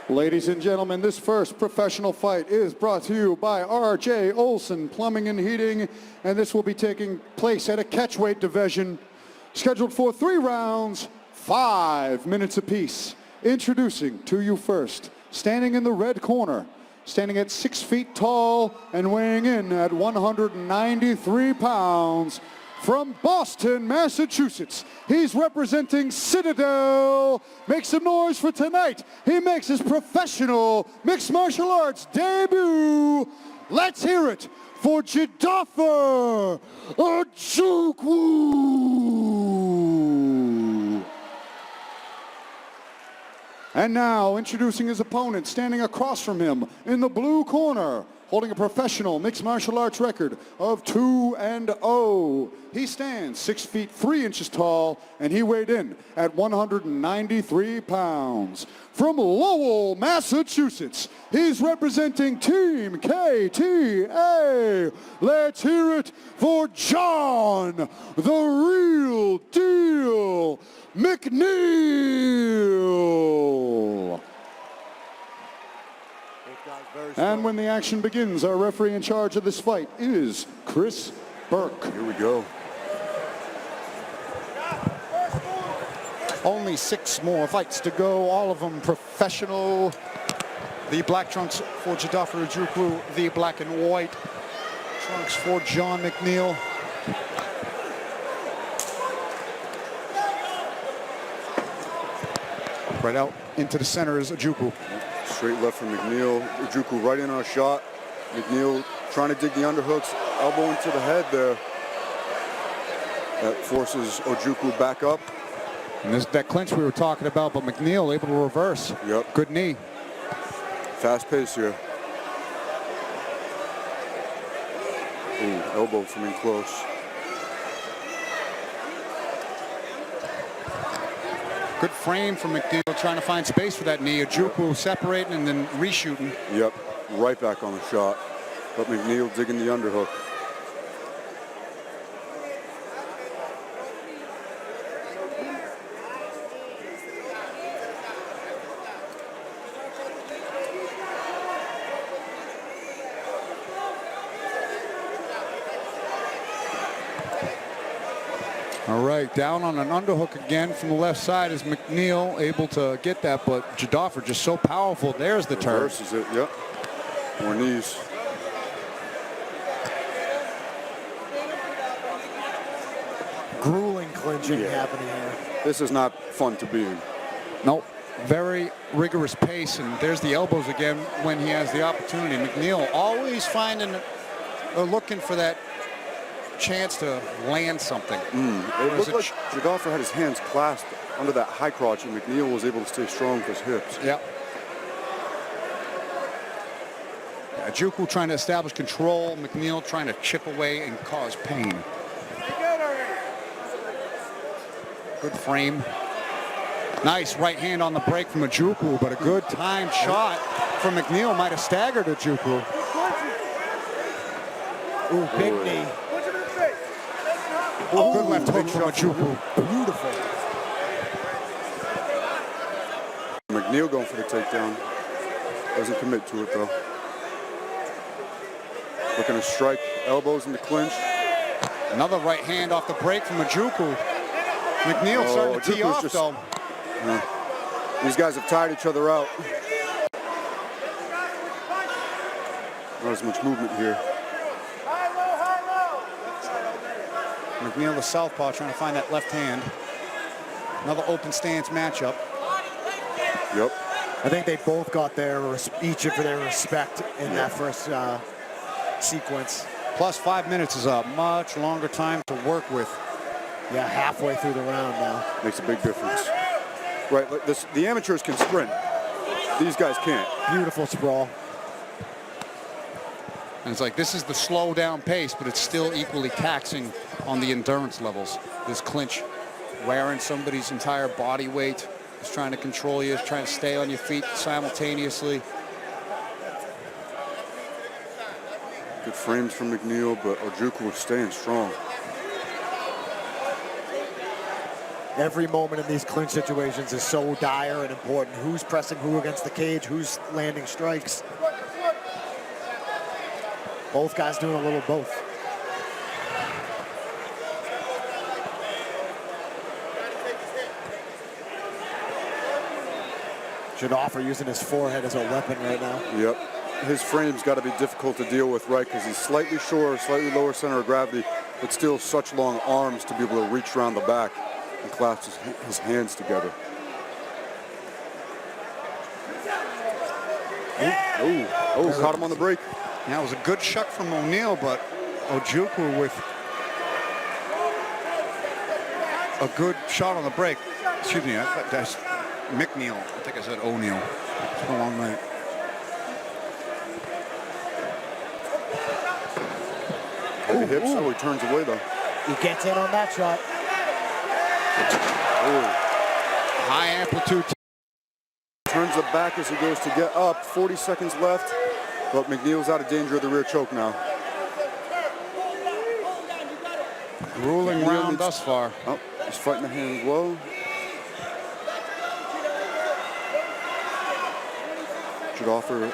Ladies and gentlemen, this first professional fight is brought to you by R.J. Olson Plumbing and Heating, and this will be taking place at a catchweight division scheduled for 3 rounds, 5 minutes apiece. Introducing to you first, standing in the red corner, standing at 6 feet tall and weighing in at 193 pounds, from Boston, Massachusetts, he's representing Citadel. Make some noise for tonight. He makes his professional mixed martial arts debut. Let's hear it for Jideofor Ojukwu. And now, introducing his opponent, standing across from him in the blue corner, holding a professional mixed martial arts record of 2-0. He stands 6 feet 3 inches tall, and he weighed in at 193 pounds. From Lowell, Massachusetts, he's representing Team KTA. Let's hear it for John, the real deal, McNeil. And when the action begins, our referee in charge of this fight is Chris Burke. Here we go. Only 6 more fights to go, all of them professional. The black trunks for Jideofor Ojukwu, the black and white trunks for John McNeil. Right out into the center is Ojukwu. Straight left from McNeil. Ojukwu right in on a shot. McNeil trying to dig the underhooks, elbow into the head there. That forces Ojukwu back up. And this that clinch we were talking about, but McNeil able to reverse. Yep. Good knee. Fast pace here. Ooh, elbow from in close. Good frame from McNeil, trying to find space for that knee. Ojukwu separating and then reshooting. Yep, right back on the shot. But McNeil digging the underhook. All right, down on an underhook again from the left side is McNeil, able to get that, but Jideofor just so powerful. There's the turn. Reverses it, yep. More knees. Grueling clinching happening here. This is not fun to be in. Nope. Very rigorous pace, and there's the elbows again when he has the opportunity. McNeil always finding or looking for that chance to land something. It looked like Jideofor had his hands clasped under that high crotch, and McNeil was able to stay strong with his hips. Yep. Ojukwu trying to establish control. McNeil trying to chip away and cause pain. Good frame. Nice right hand on the break from Ojukwu, but a good timed shot from McNeil might have staggered Ojukwu. Ooh, big knee. Oh, good left hook from Ojukwu. Beautiful. McNeil going for the takedown. Doesn't commit to it though. Looking to strike, elbows in the clinch. Another right hand off the break from Ojukwu. McNeil starting to tee off though. These guys have tired each other out. Not as much movement here. McNeil, the southpaw, trying to find that left hand. Another open stance matchup. Yep. I think they both got each of their respect in that first sequence. Plus 5 minutes is a much longer time to work with. Yeah, halfway through the round now. Makes a big difference. Right, like this, the amateurs can sprint. These guys can't. Beautiful sprawl. And it's like, this is the slow down pace, but it's still equally taxing on the endurance levels. This clinch, wearing somebody's entire body weight, is trying to control you, is trying to stay on your feet simultaneously. Good frames from McNeil, but Ojukwu was staying strong. Every moment in these clinch situations is so dire and important. Who's pressing who against the cage? Who's landing strikes? Both guys doing a little both. Jideofor using his forehead as a weapon right now. Yep. His frame's got to be difficult to deal with, right? Because he's slightly short, slightly lower center of gravity, but still such long arms to be able to reach around the back and clasp his hands together. Oh, caught him on the break. Yeah, it was a good shot from McNeil, but Ojukwu with a good shot on the break. Excuse me, that's McNeil. I think I said O'Neal. It's been a long night. Heavy hips, he turns away though. He gets in on that shot. High amplitude. Turns the back as he goes to get up. 40 seconds left, but McNeil's out of danger of the rear choke now. Grueling round thus far. Oh, he's fighting the hand low. Jideofor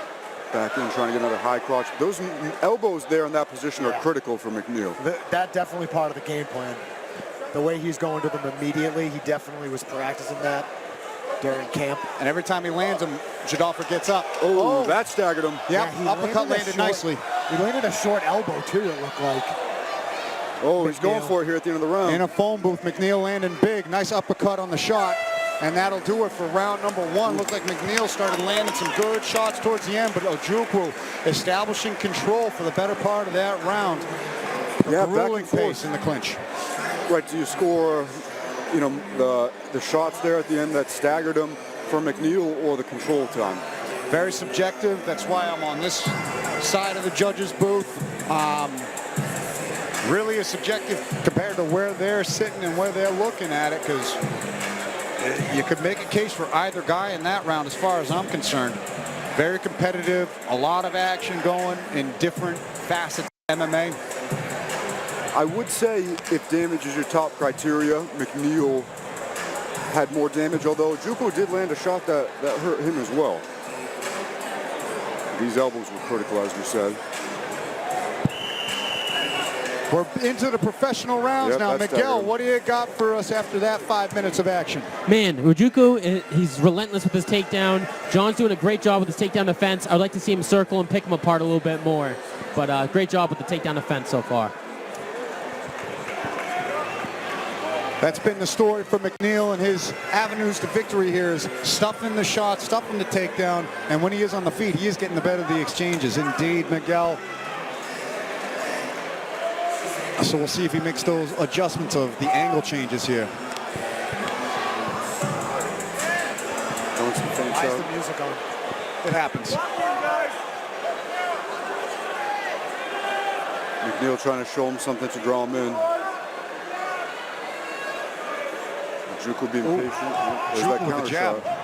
back in, trying to get another high crotch. Those elbows there in that position are critical for McNeil. That definitely part of the game plan. The way he's going to them immediately, he definitely was practicing that during camp. And every time he lands him, Jideofor gets up. Oh, that staggered him. Yep, he uppercut landed nicely. He landed a short elbow too, it looked like. Oh, he's going for it here at the end of the round. In a phone booth, McNeil landing big. Nice uppercut on the shot. And that'll do it for round number one. Looks like McNeil started landing some good shots towards the end, but Ojukwu establishing control for the better part of that round. Yeah, Grueling back and forth. pace in the clinch. Right, do you score, you know, the shots there at the end that staggered him for McNeil or the control time? Very subjective. That's why I'm on this side of the judges' booth. Really is subjective compared to where they're sitting and where they're looking at it, because you could make a case for either guy in that round as far as I'm concerned. Very competitive, a lot of action going in different facets of MMA. I would say if damage is your top criteria, McNeil had more damage, although Ojukwu did land a shot that hurt him as well. These elbows were critical, as we said. We're into the professional rounds Yep, now. that's Miguel, staggering. what do you got for us after that 5 minutes of action? Man, Ojukwu, he's relentless with his takedown. John's doing a great job with his takedown defense. I'd like to see him circle and pick him apart a little bit more. But great job with the takedown defense so far. That's been the story for McNeil, and his avenues to victory here is stuffing the shot, stuffing the takedown, and when he is on the feet, he is getting the better of the exchanges. Indeed, Miguel. So we'll see if he makes those adjustments of the angle changes here. Throwing some feints Why is out. the music on? It happens. McNeil trying to show him something to draw him in. Ojukwu being patient. There's that Ojukwu with counter the jab. shot.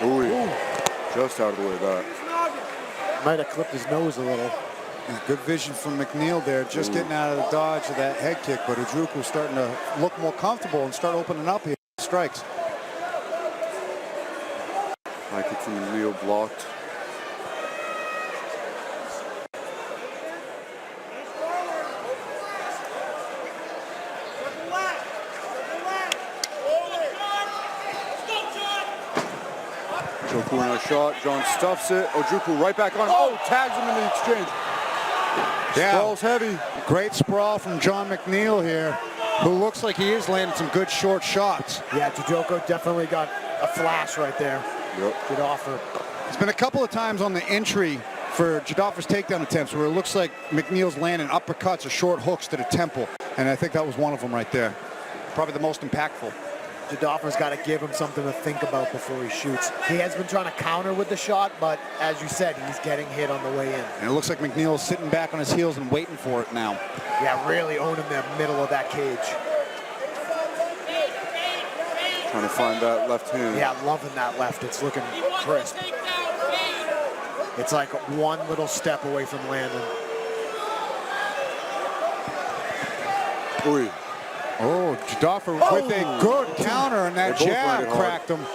Ooh, just out of the way of that. Might have clipped his nose a little. Yeah, good vision from McNeil there, just getting out of the dodge of that head kick, but Ojukwu starting to look more comfortable and start opening up here. Strikes. High kick from McNeil blocked. Ojukwu in a shot. John stuffs it. Ojukwu right back on him. Oh, tags him in the exchange. Sprawl's heavy. Great sprawl from John McNeil here, who looks like he is landing some good short shots. Yeah, Jideofor definitely got a flash right there. Yep. Jideofor. It's been a couple of times on the entry for Jideofor's takedown attempts where it looks like McNeil's landing uppercuts or short hooks to the temple, and I think that was one of them right there. Probably the most impactful. Jideofor's got to give him something to think about before he shoots. He has been trying to counter with the shot, but as you said, he's getting hit on the way in. And it looks like McNeil is sitting back on his heels and waiting for it now. Yeah, really owning the middle of that cage. Trying to find that left hand. Yeah, loving that left. It's looking crisp. It's like one little step away from landing. Ooh. Oh, Jideofor with a good counter, and that They both jab landed hard. cracked him.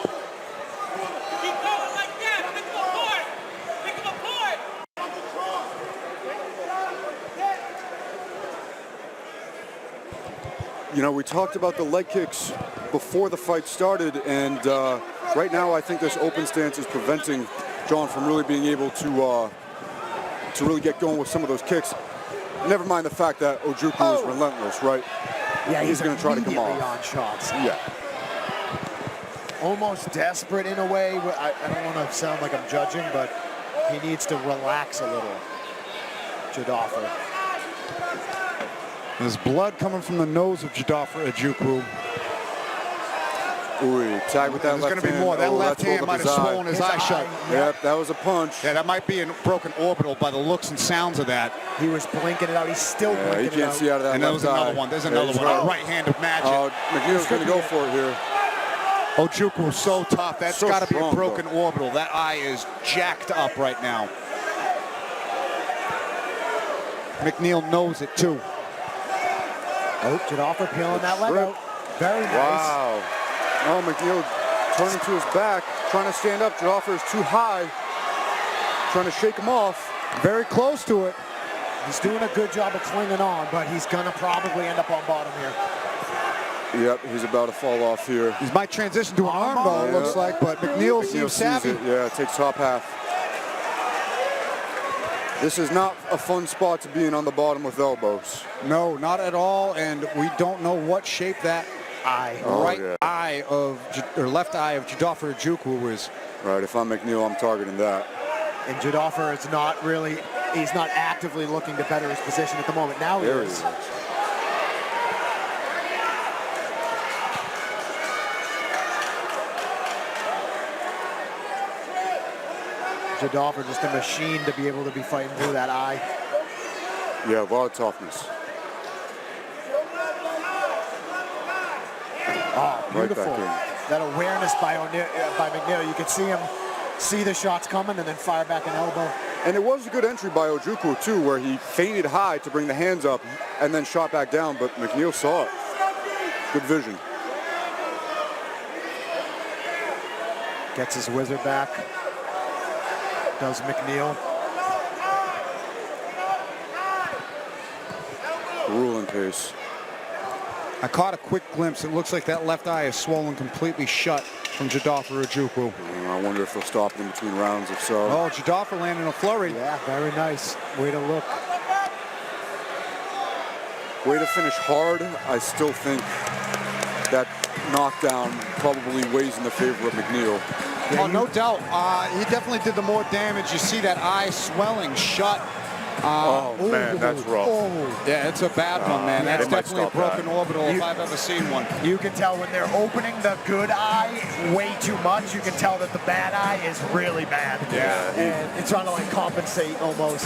You know, we talked about the leg kicks before the fight started, and right now I think this open stance is preventing John from really being able to really get going with some of those kicks. Never mind the fact that Ojukwu is relentless, right? Yeah, he's going to try to come immediately off. on shots. Yeah. Almost desperate in a way. I don't want to sound like I'm judging, but he needs to relax a little. Jideofor. There's blood coming from the nose of Jideofor Ojukwu. Ooh, tag with that There's left going to be hand. more. That Oh, left that's rolled hand up might have his eye. swollen his eye shut. Yep, that was a punch. Yeah, that might be a broken orbital by the looks and sounds of that. He was blinking it out. He's still Yeah, blinking he it can't out. see out of that And left there was another eye. one. There's Yeah, another he's one. right. Right hand of magic. McNeil's going to go for it here. Ojukwu so tough. That's So got to be a strong, broken orbital. That eye is jacked up right now. McNeil knows it too. Oh, Jideofor peeling that leg Rip. out. Very nice. Wow. Oh, McNeil turning to his back, trying to stand up. Jideofor is too high, trying to shake him off. Very close to it. He's doing a good job of clinging on, but he's going to probably end up on bottom here. Yep, he's about to fall off here. He might transition to an armbar, it looks like, but McNeil seems sees savvy. it. Yeah, takes top half. This is not a fun spot to be in on the bottom with elbows. No, not at all, and we don't know what shape that Eye. Oh, right yeah. eye of, or left eye of Jideofor Ojukwu is. Right, if I'm McNeil, I'm targeting that. And Jideofor is not really, he's not actively looking to better his position at the moment. Now he There he is. is. Jideofor just a machine to be able to be fighting through that eye. Yeah, a lot of toughness. Oh, Right beautiful. back That awareness by McNeil. You could see him see the shots coming and then fire back an elbow. And it was a good entry by Ojukwu, too, where he feinted high to bring the hands up and then shot back down, but McNeil saw it. Good vision. Gets his wizard back. Does McNeil. Ruling pace. I caught a quick glimpse. It looks like that left eye is swollen completely shut from Jideofor Ojukwu. I wonder if he'll stop it in between rounds, if so. Oh, Jideofor landing a flurry. Yeah, very nice. Way to look. Way to finish hard. I still think that knockdown probably weighs in the favor of McNeil. Oh, no doubt. He definitely did the more damage. You see that eye swelling shut. Oh, man, that's rough. Oh. Yeah, it's a bad one, man. Yeah, That's they might definitely a stop that. broken orbital if I've ever seen one. You can tell when they're opening the good eye way too much. You can tell that the bad eye is really bad. Yeah. And it's trying to like compensate almost.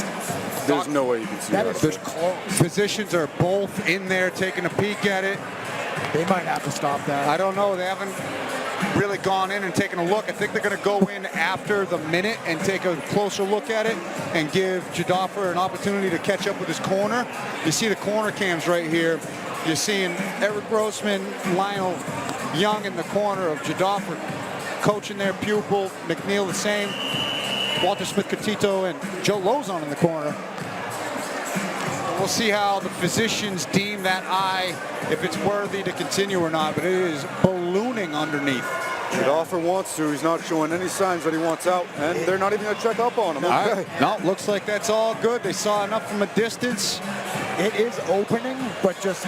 There's no way you can see That that. is just close. Physicians are both in there taking a peek at it. They might have to stop that. I don't know. They haven't really gone in and taken a look. I think they're going to go in after the minute and take a closer look at it and give Jideofor an opportunity to catch up with his corner. You see the corner cams right here. You're seeing Eric Grossman, Lionel Young in the corner of Jideofor coaching their pupil. McNeil the same. Walter Smith-Cotito and Joe Lozon in the corner. We'll see how the physicians deem that eye, if it's worthy to continue or not, but it is ballooning underneath. Jideofor wants to. He's not showing any signs that he wants out, and they're not even going to check up on him. Okay. No, looks like that's all good. They saw enough from a distance. It is opening, but just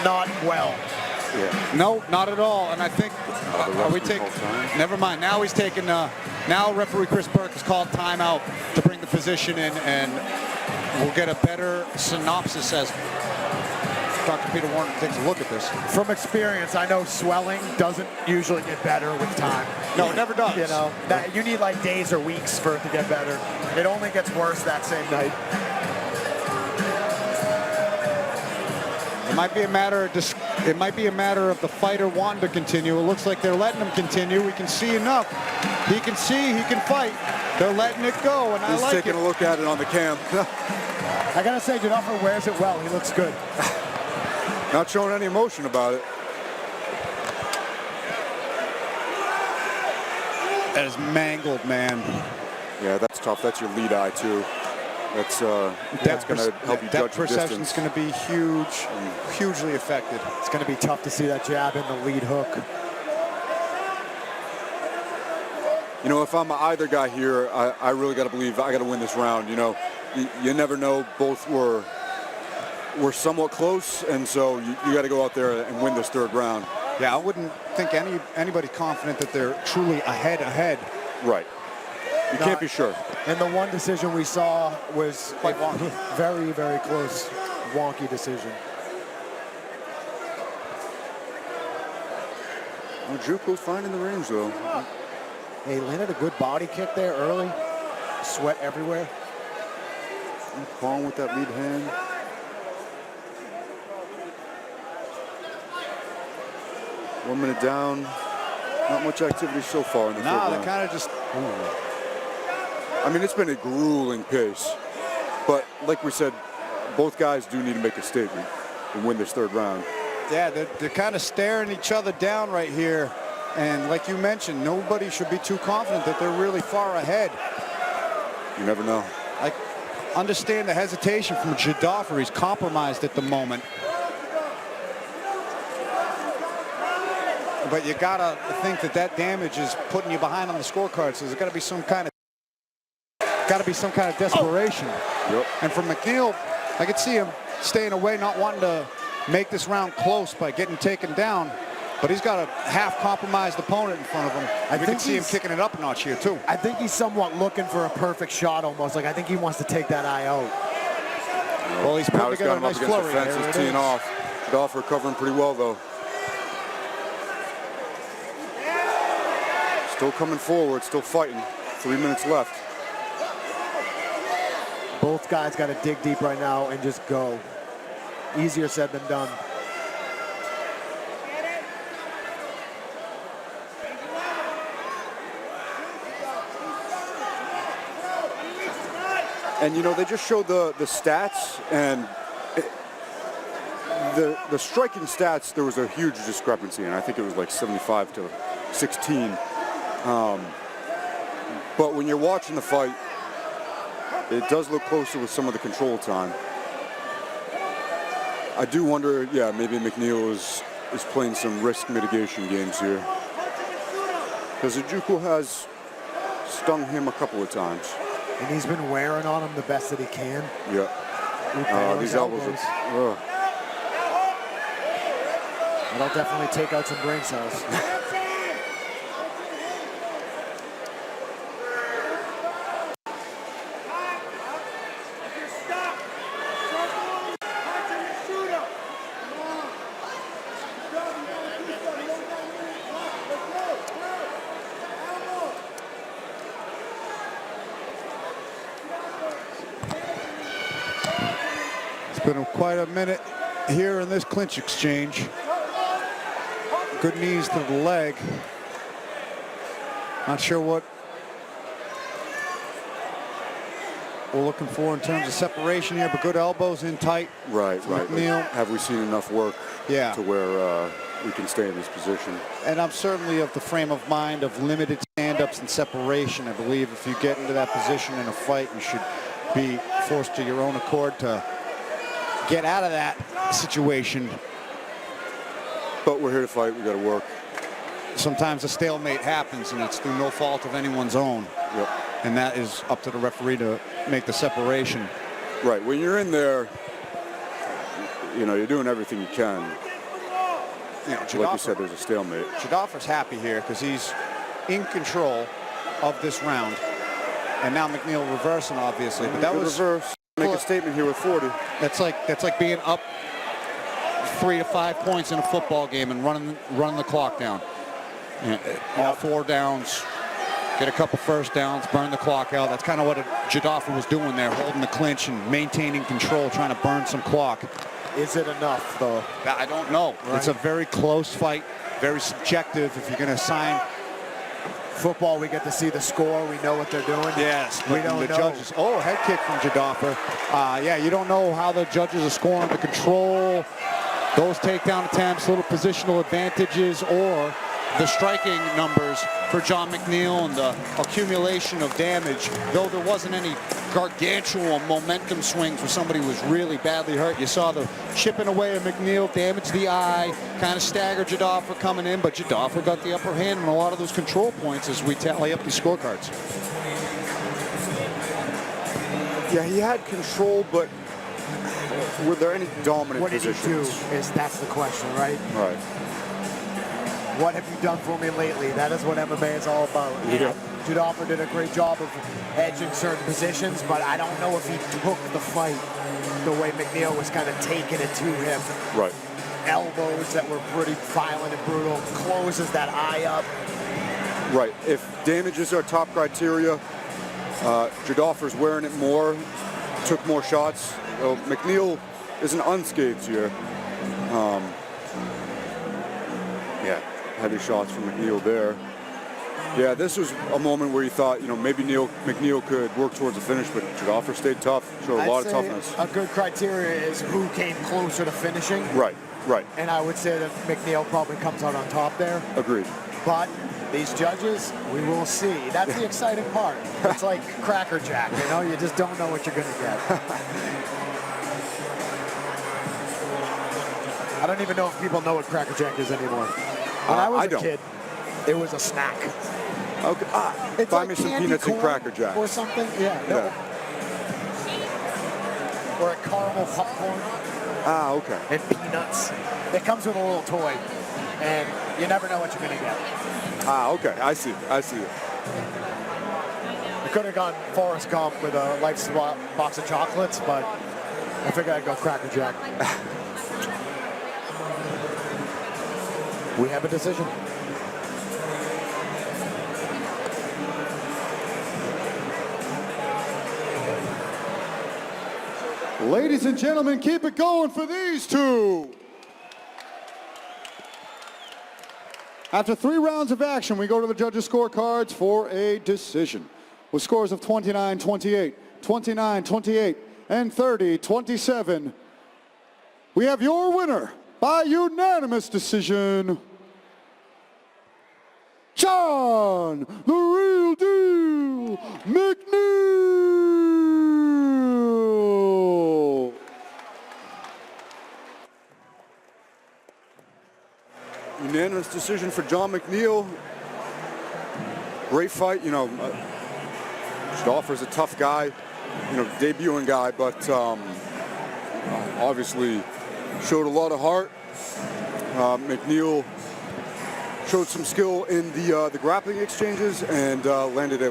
not well. Yeah. No, not at all. And I think the we referee take. called time. Never mind. Now he's taking. Now referee Chris Burke has called timeout to bring the physician in, and we'll get a better synopsis as Dr. Peter Warner takes a look at this. From experience, I know swelling doesn't usually get better with time. No, it never does. You know, that you need like days or weeks for it to get better. It only gets worse that same night. It might be a matter of it might be a matter of the fighter wanting to continue. It looks like they're letting him continue. We can see enough. He can see, he can fight. They're letting it go, and I He's like it. taking a look at it on the cam. I gotta say, Jideofor wears it well. He looks good. Not showing any emotion about it. That is mangled, man. Yeah, that's tough. That's your lead eye too. That's going to help you judge Depth the perception is distance. going to be huge, hugely affected. It's gonna be tough to see that jab in the lead hook. You know, if I'm either guy here, I really got to believe I got to win this round. You know, you never know. Both were somewhat close, and so you got to go out there and win this third round. Yeah, I wouldn't think anybody confident that they're truly ahead. Right. You can't be sure. And the one decision we saw was Quite wonky. Very, very close, wonky decision. Ojukwu finding the range though. He landed a good body kick there early. Sweat everywhere. Palm with that lead hand. One minute down. Not much activity so far in the third No, round. they kind of just. I mean, it's been a grueling pace. But like we said, both guys do need to make a statement and win this third round. Yeah, they're kind of staring each other down right here. And like you mentioned, nobody should be too confident that they're really far ahead. You never know. Like, understand the hesitation from Jideofor. He's compromised at the moment. But you gotta think that damage is putting you behind on the scorecard. So there's got to be some kind of desperation. Yep. And from McNeil, I could see him staying away, not wanting to make this round close by getting taken down. But he's got a half-compromised opponent in front of him. We can see him kicking it up a notch here, too. I think he's somewhat looking for a perfect shot almost. Like, I think he wants to take that eye out. Well, he's Now putting he's together got a him up nice against the flurry. fence. There He's it teeing is. off. Jideofor covering pretty well, though. Still coming forward, still fighting. 3 minutes left. Both guys got to dig deep right now and just go. Easier said than done. And, you know, they just showed the stats, and the striking stats, there was a huge discrepancy, and I think it was like 75 to 16. But when you're watching the fight, it does look closer with some of the control time. I do wonder, yeah, maybe McNeil is playing some risk mitigation games here. Because Ojukwu has stung him a couple of times. And he's been wearing on him the best that he can. Yeah. These elbows are... That'll definitely take out some brain cells. It's been quite a minute here in this clinch exchange. Good knees to the leg. Not sure what we're looking for in terms of separation here, but good elbows in tight. Right. McNeil. Have we seen enough work Yeah. to where we can stay in this position? And I'm certainly of the frame of mind of limited stand-ups and separation. I believe if you get into that position in a fight, you should be forced to your own accord to get out of that situation. But we're here to fight. We got to work. Sometimes a stalemate happens, and it's through no fault of anyone's own. Yep. And that is up to the referee to make the separation. Right. When you're in there, you know, you're doing everything you can. You know, Like you said, there's a stalemate. Jideofor's happy here because he's in control of this round. And now McNeil reversing, obviously. But that Good was reverse. Make a statement here with 40. that's like being up 3 to 5 points in a football game and running the clock down. Yeah, all 4 downs, get a couple first downs, burn the clock out. That's kind of what Jideofor was doing there, holding the clinch and maintaining control, trying to burn some clock. Is it enough, though? I don't know. Right. It's a very close fight, very subjective. If you're going to assign, Football, we get to see the score. We know what they're doing. yes, We but don't the know. judges. Oh, head kick from Jideofor. Yeah, you don't know how the judges are scoring, the control, those takedown attempts, little positional advantages, or the striking numbers for John McNeil and the accumulation of damage. Though there wasn't any gargantuan momentum swings where somebody was really badly hurt. You saw the chipping away of McNeil, damaged the eye, kind of staggered Jideofor coming in, but Jideofor got the upper hand on a lot of those control points as we tally up these scorecards. Yeah, he had control, but were there any dominant What did he do? positions? That's the question, right? Right. What have you done for me lately? That is what MMA is all about. Yeah. Jideofor did a great job of edging certain positions, but I don't know if he took the fight the way McNeil was kind of taking it to him. Right. Elbows that were pretty violent and brutal, closes that eye up. Right. If damage is our top criteria, Jideofor's wearing it more, took more shots. McNeil isn't unscathed here. Yeah, heavy shots from McNeil there. Yeah, this was a moment where you thought, maybe McNeil could work towards a finish, but Jideofor stayed tough, showed a lot of toughness. A good criteria is who came closer to finishing. Right, right. And I would say that McNeil probably comes out on top there. Agreed. But these judges, we will see. That's the exciting part. It's like Cracker Jack, you just don't know what you're going to get. I don't even know if people know what Cracker Jack is anymore. When I was a kid, it was a snack. Okay. It's Buy like me some candy peanuts and corn Cracker Jacks. or something. Yeah. Yeah. Or a caramel popcorn Okay. and peanuts. It comes with a little toy, and you never know what you're going to get. Okay. I see. I see. I could have gone Forrest Gump with a life box of chocolates, but I figured I'd go Cracker Jack. We have a decision. Ladies and gentlemen, keep it going for these two. After 3 rounds of action, we go to the judges' scorecards for a decision. With scores of 29-28, 29-28, and 30-27, we have your winner by unanimous decision, John the Real Deal McNeil. Unanimous decision for John McNeil. Great fight. Jideofor's a tough guy, debuting guy, but obviously showed a lot of heart. McNeil showed some skill in the grappling exchanges and landed a